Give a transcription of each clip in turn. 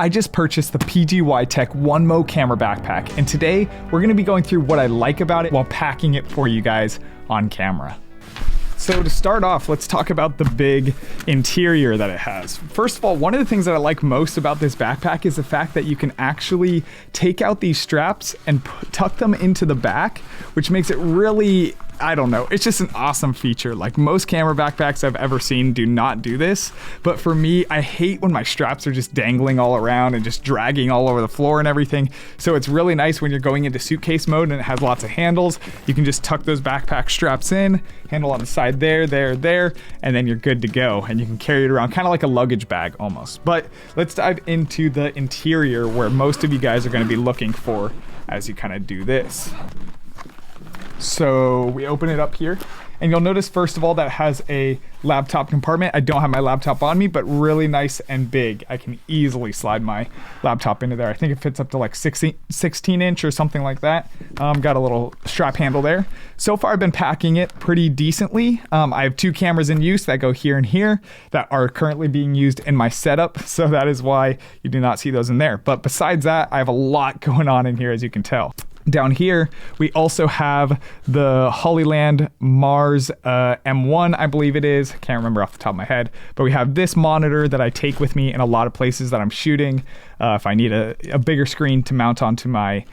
I just purchased the PGYTECH 1MO camera backpack, and today we're going to be going through what I like about it while packing it for you guys on camera. So to start off, let's talk about the big interior that it has. First of all, one of the things that I like most about this backpack is the fact that you can actually take out these straps and tuck them into the back, which makes it really, I don't know, it's just an awesome feature. Like most camera backpacks I've ever seen do not do this, but for me, I hate when my straps are just dangling all around and just dragging all over the floor and everything. So it's really nice when you're going into suitcase mode and it has lots of handles. You can just tuck those backpack straps in, handle on the side there, and then you're good to go. And you can carry it around kind of like a luggage bag almost. But let's dive into the interior where most of you guys are going to be looking for as you kind of do this. So we open it up here, and you'll notice first of all that it has a laptop compartment. I don't have my laptop on me, but really nice and big. I can easily slide my laptop into there. I think it fits up to like 16 inch or something like that. Got a little strap handle there. So far I've been packing it pretty decently. I have two cameras in use that go here and here that are currently being used in my setup. So that is why you do not see those in there. But besides that, I have a lot going on in here, as you can tell. Down here, we also have the Hollyland Mars M1, I believe it is. I can't remember off the top of my head, but we have this monitor that I take with me in a lot of places that I'm shooting if I need a bigger screen to mount onto my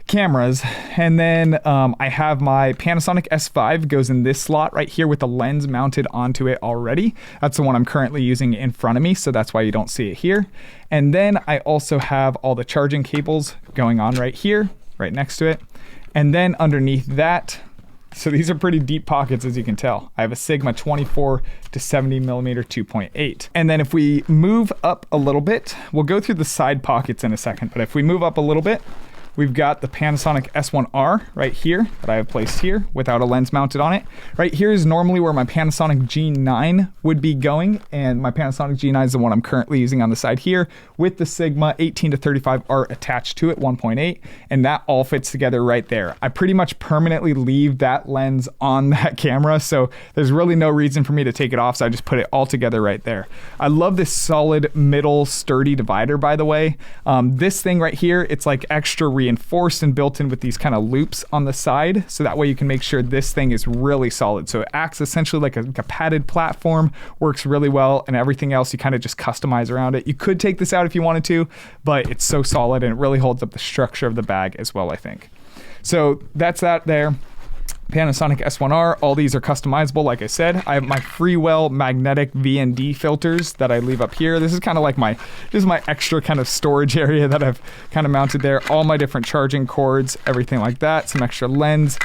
cameras. And then I have my Panasonic S5 goes in this slot right here with the lens mounted onto it already. That's the one I'm currently using in front of me, so that's why you don't see it here. And then I also have all the charging cables going on right here, right next to it. And then underneath that, so these are pretty deep pockets, as you can tell. I have a Sigma 24 to 70 millimeter 2.8. And then if we move up a little bit, we'll go through the side pockets in a second, but if we move up a little bit, we've got the Panasonic S1R right here that I have placed here without a lens mounted on it. Right here is normally where my Panasonic G9 would be going, and my Panasonic G9 is the one I'm currently using on the side here with the Sigma 18 to 35 art attached to it, 1.8, and that all fits together right there. I pretty much permanently leave that lens on that camera, so there's really no reason for me to take it off, so I just put it all together right there. I love this solid middle sturdy divider, by the way. This thing right here, it's like extra reinforced and built in with these kind of loops on the side, so that way you can make sure this thing is really solid. So it acts essentially like a padded platform, works really well, and everything else you kind of just customize around it. You could take this out if you wanted to, but it's so solid and it really holds up the structure of the bag as well, I think. So that's that there. Panasonic S1R, all these are customizable, like I said. I have my Freewell magnetic VND filters that I leave up here. This is kind of like this is my extra kind of storage area that I've kind of mounted there. All my different charging cords, everything like that. Some extra lens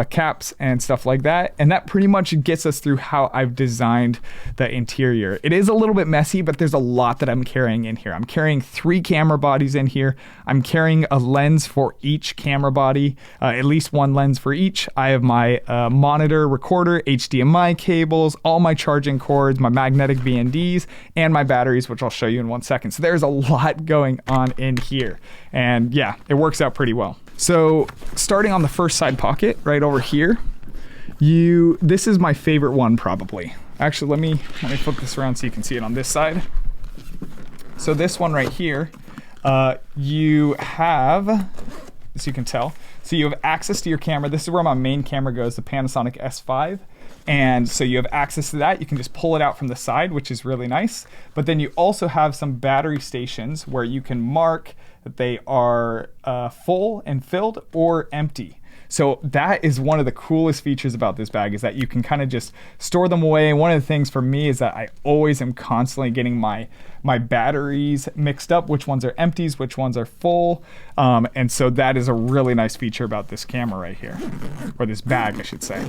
caps and stuff like that. And that pretty much gets us through how I've designed the interior. It is a little bit messy, but there's a lot that I'm carrying in here. I'm carrying 3 camera bodies in here. I'm carrying a lens for each camera body, at least one lens for each. I have my monitor, recorder, HDMI cables, all my charging cords, my magnetic VNDs, and my batteries, which I'll show you in 1 second. So there's a lot going on in here. And yeah, it works out pretty well. So starting on the first side pocket right over here, this is my favorite one probably. Actually, let me flip this around so you can see it on this side. So this one right here, you have, as you can tell, so you have access to your camera. This is where my main camera goes, the Panasonic S5. And so you have access to that. You can just pull it out from the side, which is really nice. But then you also have some battery stations where you can mark that they are full and filled or empty. So that is one of the coolest features about this bag, is that you can kind of just store them away. One of the things for me is that I always am constantly getting my batteries mixed up, which ones are empties, which ones are full. And so that is a really nice feature about this camera right here, or this bag, I should say.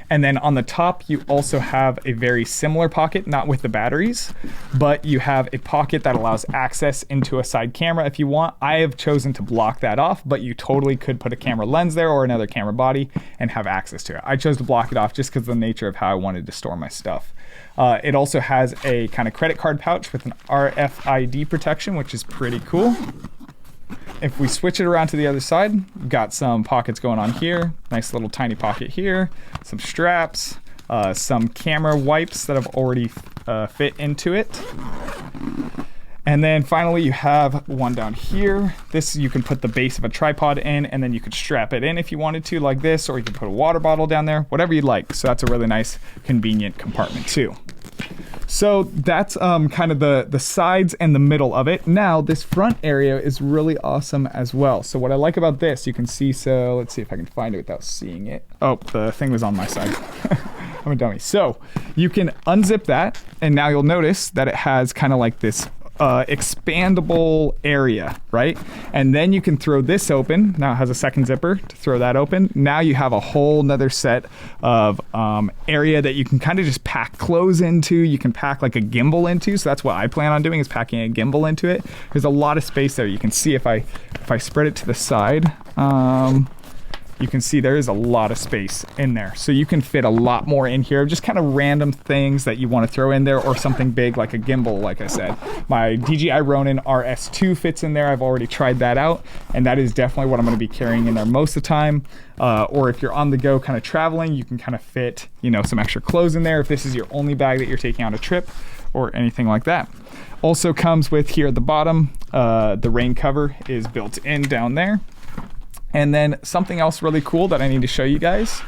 And then on the top, you also have a very similar pocket, not with the batteries, but you have a pocket that allows access into a side camera if you want. I have chosen to block that off, but you totally could put a camera lens there or another camera body and have access to it. I chose to block it off just because of the nature of how I wanted to store my stuff. It also has a kind of credit card pouch with an RFID protection, which is pretty cool. If we switch it around to the other side, we've got some pockets going on here. Nice little tiny pocket here. Some straps, some camera wipes that have already fit into it. And then finally you have one down here. This you can put the base of a tripod in, and then you could strap it in if you wanted to like this, or you can put a water bottle down there, whatever you'd like. So that's a really nice convenient compartment too. So that's kind of the sides and the middle of it. Now this front area is really awesome as well. So what I like about this, you can see, so let's see if I can find it without seeing it. Oh, the thing was on my side. I'm a dummy. So you can unzip that, and now you'll notice that it has kind of like this expandable area, right? And then you can throw this open. Now it has a second zipper to throw that open. Now you have a whole nother set of area that you can kind of just pack clothes into. You can pack like a gimbal into. So that's what I plan on doing, is packing a gimbal into it. There's a lot of space there. You can see if I spread it to the side, you can see there is a lot of space in there. So you can fit a lot more in here, just kind of random things that you want to throw in there, or something big like a gimbal, like I said. My DJI Ronin RS2 fits in there. I've already tried that out, and that is definitely what I'm going to be carrying in there most of the time. Or if you're on the go kind of traveling, you can kind of fit, you know, some extra clothes in there if this is your only bag that you're taking on a trip or anything like that. Also comes with here at the bottom, the rain cover is built in down there. And then something else really cool that I need to show you guys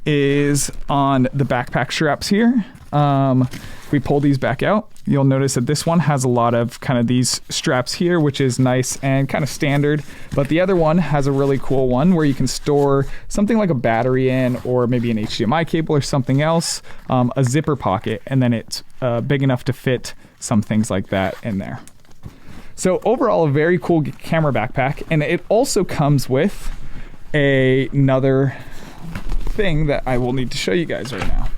is on the backpack straps here. If we pull these back out, you'll notice that this one has a lot of kind of these straps here, which is nice and kind of standard. But the other one has a really cool one where you can store something like a battery in, or maybe an HDMI cable or something else, a zipper pocket, and then it's big enough to fit some things like that in there. So overall, a very cool camera backpack, and it also comes with another thing that I will need to show you guys right now.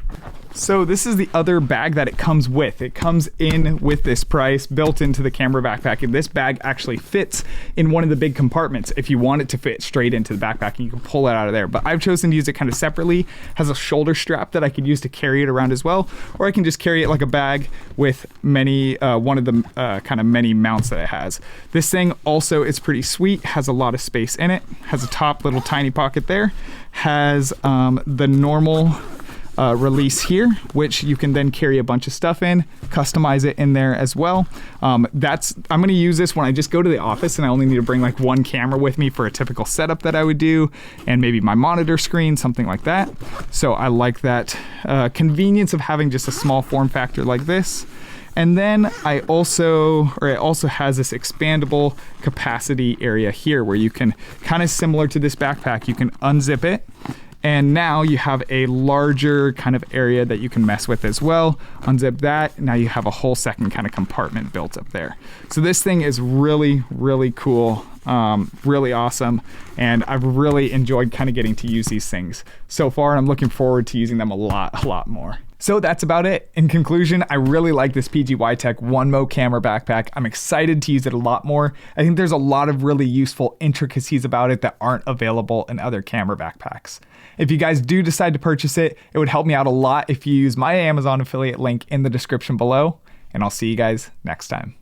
So this is the other bag that it comes with. It comes in with this price built into the camera backpack, and this bag actually fits in one of the big compartments if you want it to fit straight into the backpack, and you can pull it out of there. But I've chosen to use it kind of separately. It has a shoulder strap that I could use to carry it around as well, or I can just carry it like a bag with many one of the kind of many mounts that it has. This thing also is pretty sweet, has a lot of space in it, has a top little tiny pocket there, has the normal release here, which you can then carry a bunch of stuff in, customize it in there as well. I'm going to use this when I just go to the office and I only need to bring like one camera with me for a typical setup that I would do, and maybe my monitor screen, something like that. So I like that convenience of having just a small form factor like this. And then it also has this expandable capacity area here where you can, kind of similar to this backpack, you can unzip it. And now you have a larger kind of area that you can mess with as well. Unzip that, now you have a whole second kind of compartment built up there. So this thing is really, really cool, really awesome. And I've really enjoyed kind of getting to use these things so far, and I'm looking forward to using them a lot more. So that's about it. In conclusion, I really like this PGYTECH OneMo camera backpack. I'm excited to use it a lot more. I think there's a lot of really useful intricacies about it that aren't available in other camera backpacks. If you guys do decide to purchase it, it would help me out a lot if you use my Amazon affiliate link in the description below, and I'll see you guys next time.